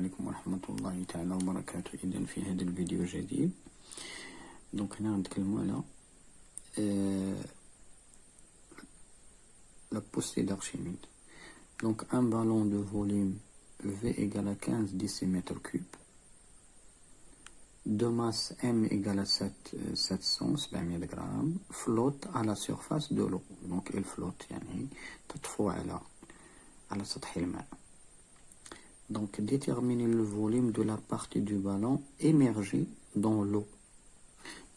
عليكم ورحمة الله تعالى وبركاته. إذن في هذا الفيديو الجديد دونك هنا غنتكلمو على la poussée d'Archimède. Donc un ballon de volume V égale à 15 décimètres cubes, de masse M égale à 700 grammes, flotte à la surface de l'eau. Donc il flotte يعني تطفو على سطح الماء. Donc déterminer le volume de la partie du ballon émergée dans l'eau.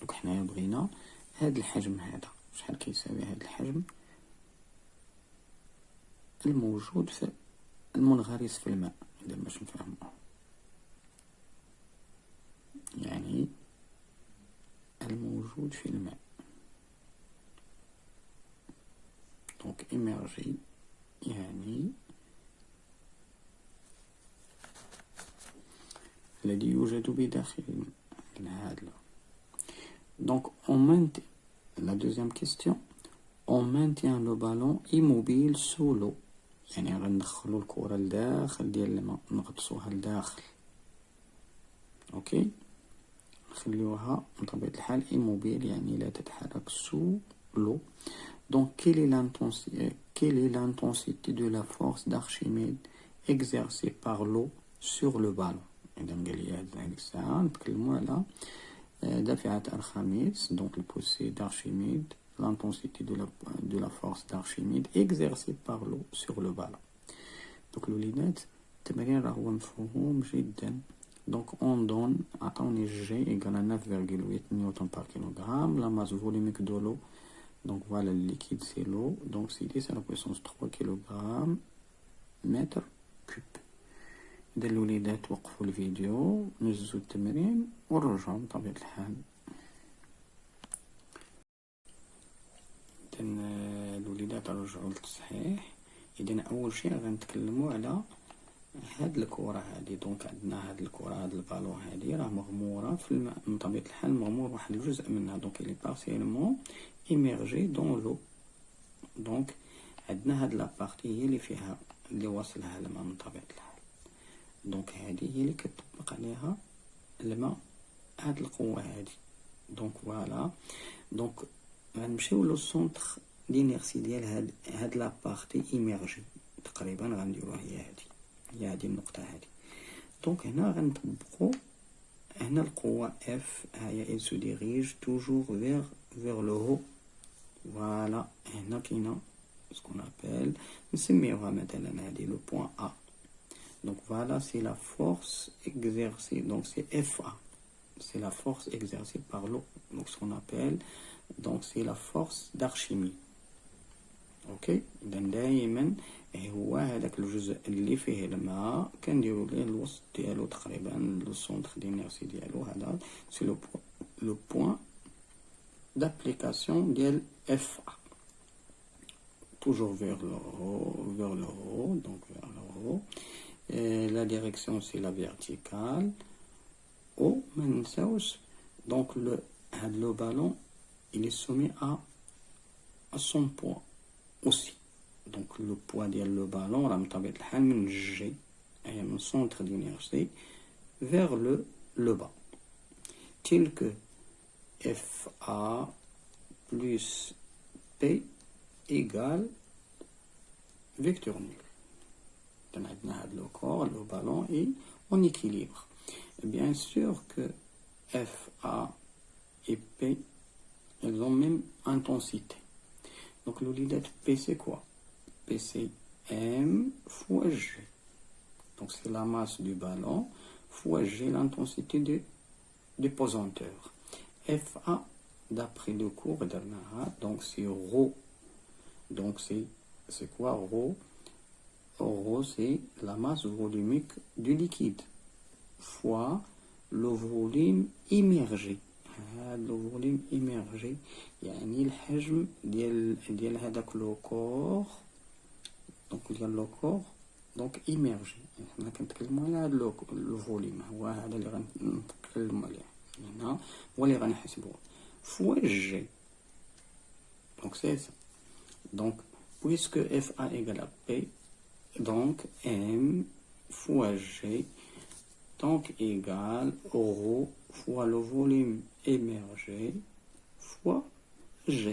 Donc حنايا بغينا هذا الحجم هذا شحال كيساوي هذا الحجم الموجود في المنغرس في الماء. إذا باش نفهموه يعني الموجود في الماء. دونك إميرجي يعني الذي يوجد بداخل هذا. Donc on maintient la deuxième question, on maintient le ballon immobile sous l'eau. يعني غندخلو الكرة لداخل ديال الماء نغطسوها لداخل. اوكي نخليوها بطبيعة الحال immobile يعني لا تتحرك sous l'eau. Donc quelle est l'intensité de la force d'Archimède exercée par l'eau sur le ballon. إذا قال لي هذيك الساعة نتكلمو على دافعة أرخميدس. Donc le poussée d'Archimède, l'intensité de la force d'Archimède exercée par l'eau sur le ballon. Donc الوليدات التمرين راه هو مفهوم جدا. Donc on donne عطاوني G égale à 9,8 newton par kilogramme, la masse volumique de l'eau. Donc voilà, le liquide c'est l'eau. Donc c'est à la puissance 3 kg mètre cube. إذا الوليدات وقفوا الفيديو نجزوا التمرين ونرجعوا بطبيعة الحال. إذا الوليدات رجعوا للتصحيح. إذا أول شيء غنتكلموا على هاد الكرة هادي. دونك عندنا هاد الكرة هاد البالون هادي راه مغمورة في الماء من طبيعة الحال، مغمور واحد الجزء منها. دونك إلي بارسيلمون إيميرجي دون لو. دونك عندنا هاد لابارتي هي اللي فيها اللي واصلها الماء من طبيعة الحال. دونك هذه هي اللي كتطبق عليها الماء هاد القوة هادي. دونك فوالا. دونك غنمشيو لو سونتر دينيرسي ديال هاد لابارتي ايميرجي. تقريبا غنديروها هي هادي النقطة هادي. دونك هنا غنطبقو هنا القوة اف هي il se dirige toujours vers le haut. فوالا هنا كاينة سكون ابل نسميوها مثلا هادي لو بوين ا. Donc voilà, c'est la force exercée. Donc c'est FA. C'est la force exercée par l'eau. Donc ce qu'on appelle, donc c'est la force d'Archimède. Ok. إذن دائما هو هذاك الجزء اللي فيه الماء كنديرو ليه الوسط ديالو تقريبا لو سونتر دينيرسي ديالو هذا سي لو بوين d'application ديال FA. Toujours vers le haut, donc vers le haut. Et la direction c'est la verticale. Oh, donc le ballon il est soumis à son poids aussi. Donc le poids de le ballon من G et mon centre d'inertie vers le bas, tel que FA plus P égale vecteur nul. Le corps, le ballon est en équilibre. Bien sûr que FA et P, elles ont même intensité. Donc l'unité P c'est quoi? P c'est M fois G. Donc c'est la masse du ballon fois G, l'intensité du pesanteur. FA, d'après le cours d'Arnaha, donc c'est ρ. Donc c'est quoi ρ? Rho, c'est la masse volumique du liquide fois le volume immergé. Le volume immergé يعني الحجم ديال هذاك لو كور. دونك ديال لو كور دونك immergé. حنا كنتكلموا على هذا لو فوليوم هو هذا اللي غنتكلموا عليه هنا هو اللي غنحسبوه fois G. Donc c'est ça. Donc puisque FA égale à P, donc M fois G, donc égale ρ fois le volume émergé fois G.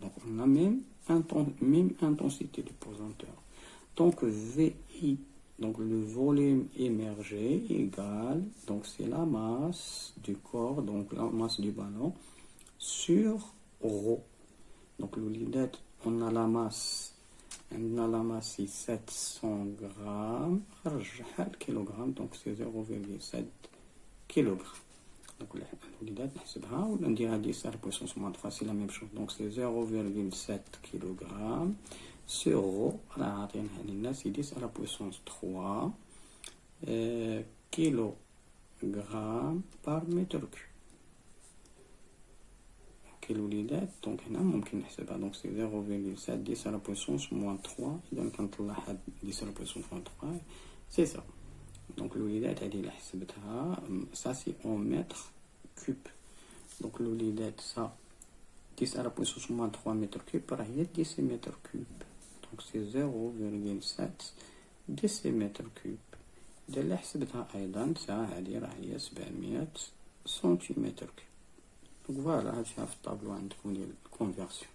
Donc on a même intensité du pesanteur. Donc VI, donc le volume émergé égale, donc c'est la masse du corps, donc la masse du ballon sur ρ. Donc on a la masse c'est 700 grammes, le kilogramme, donc c'est 0,7 kg. Donc الوليدات نحسبها ولا نديرها 10 على puissance moins 3 c'est la même chose. Donc c'est 0,7 kg sur ρ راه عاطينها لنا c'est 10 à la puissance 3 kilogramme par mètre cube. اوكي الوليدات دونك هنا ممكن نحسبها دونك سي 0,7 10 à la puissance moins 3 اذا كنطلع هاد 10 à la puissance moins 3 سي سا. دونك الوليدات هذه اللي حسبتها سا سي اون متر كوب. دونك الوليدات سا 10 à la puissance moins 3 متر كوب راه هي ديسيمتر كوب. دونك سي 0,7 ديسيمتر كوب. إذا اللي حسبتها أيضا سا هذه راه هي 700 سنتيمتر كوب. دونك فوالا هادشي في الطابلو عندكم ديال الكونفيرسيون.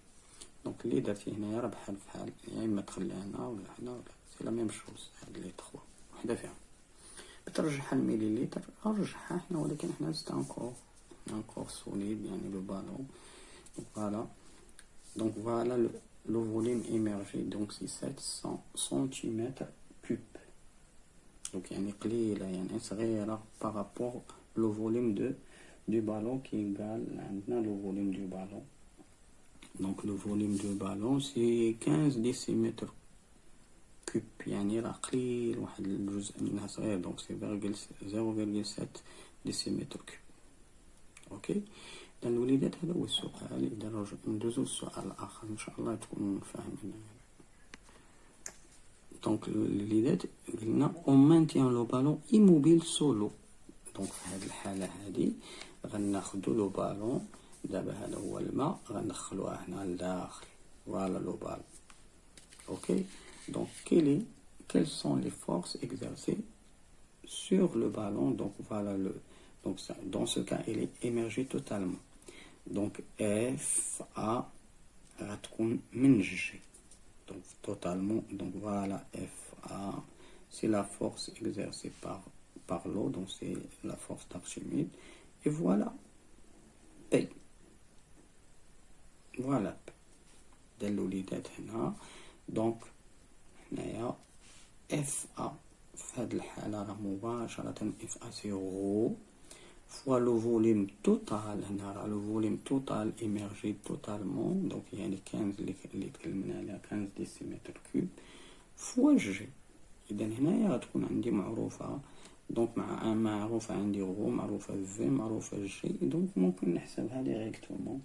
دونك اللي درتي هنايا راه بحال يا اما تخليها هنا ولا هنا ولا سي لا ميم شوز. هاد لي تخوا وحده فيهم بترجعها المليليتر ارجعها حنا ولكن حنا زدت انكور سوليد يعني لو بالون. فوالا دونك فوالا لو فوليم ايميرجي دونك سي 700 سنتيمتر كوب. دونك يعني قليله يعني صغيره بارابور لو فوليم du ballon qui égale maintenant le volume du ballon. Donc le volume du ballon c'est 15 décimètres cubes يعني راه قليل واحد الجزء منها صغير. donc c'est 0,7 décimètres cubes. اوكي اذا الوليدات هذا هو السؤال. اذا ندوزو للسؤال الاخر ان شاء الله تكونوا فاهمين. donc الوليدات قلنا on maintient le ballon immobile solo. donc في هذه الحاله هذه غناخدو لو بالون دابا هذا هو الماء غندخلوه هنا لداخل. فوالا لو بالون. اوكي donc quelles sont les forces exercées sur le ballon. donc voilà donc ça, dans ce cas il est émergé totalement. donc FA غتكون من G donc totalement. donc voilà FA c'est la force exercée par l'eau. donc c'est la force d'Archimède. et voilà P. voilà ديال الوليدات هنا. donc هنايا FA في هاد الحالة راه مباشرة FA سي غو فوا لو فوليم توتال. هنا راه لو فوليم توتال إيميرجي توتالمون. دونك يعني 15 اللي تكلمنا عليها 15 ديسيمتر كوب فوا جي. إذا هنايا غتكون عندي معروفة. دونك معروفة عندي غو معروفة في معروفة جي. دونك ممكن نحسبها ديريكتومون.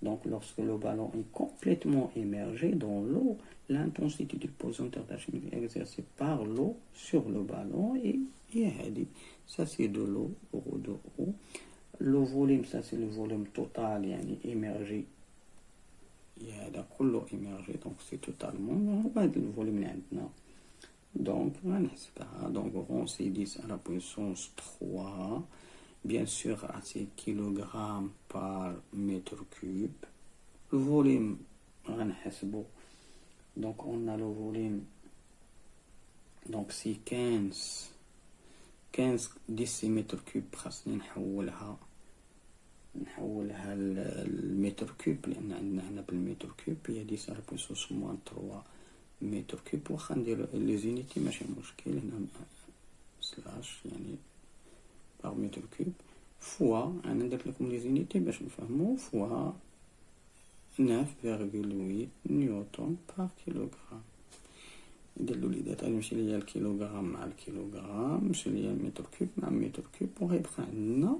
donc lorsque le ballon est complètement immergé dans l'eau, l'intensité du pesanteur d'Archimède exercée par l'eau sur le ballon est هذه. ça c'est de l'eau rho de eau. le volume ça c'est le volume total يعني immergé. هذا كله immergé donc c'est totalement هذا الفوليوم اللي عندنا. donc غنحسبها. donc rond c'est 10 à la puissance 3. bien sûr c'est kilogramme par mètre cube. le volume غنحسبو. donc on a le volume donc c'est 15 décimètres cube. خاصني نحولها المتر كوب لان عندنا هنا بالمتر كوب هي 10 على puissance moins 3 متر كوب. واخا ندير لي زونيتي ماشي مشكل. هنا سلاش يعني par mètre cube fois انا درت لكم لي زونيتي باش نفهموا fois 9,8 نيوتن par كيلوغرام. إذا الوليدات غنمشي ليا الكيلوغرام مع الكيلوغرام نمشي ليا المتر كوب مع المتر كوب وغيبقى عندنا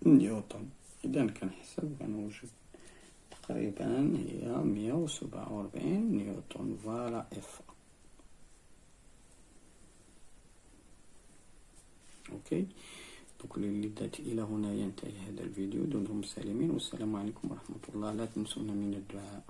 نيوتن. إذا كنحسب غنوجد تقريبا هي 147 نيوتن. فوالا اف. اوكي دونك الوليدات الى هنا ينتهي هذا الفيديو. دمتم سالمين والسلام عليكم ورحمة الله. لا تنسونا من الدعاء.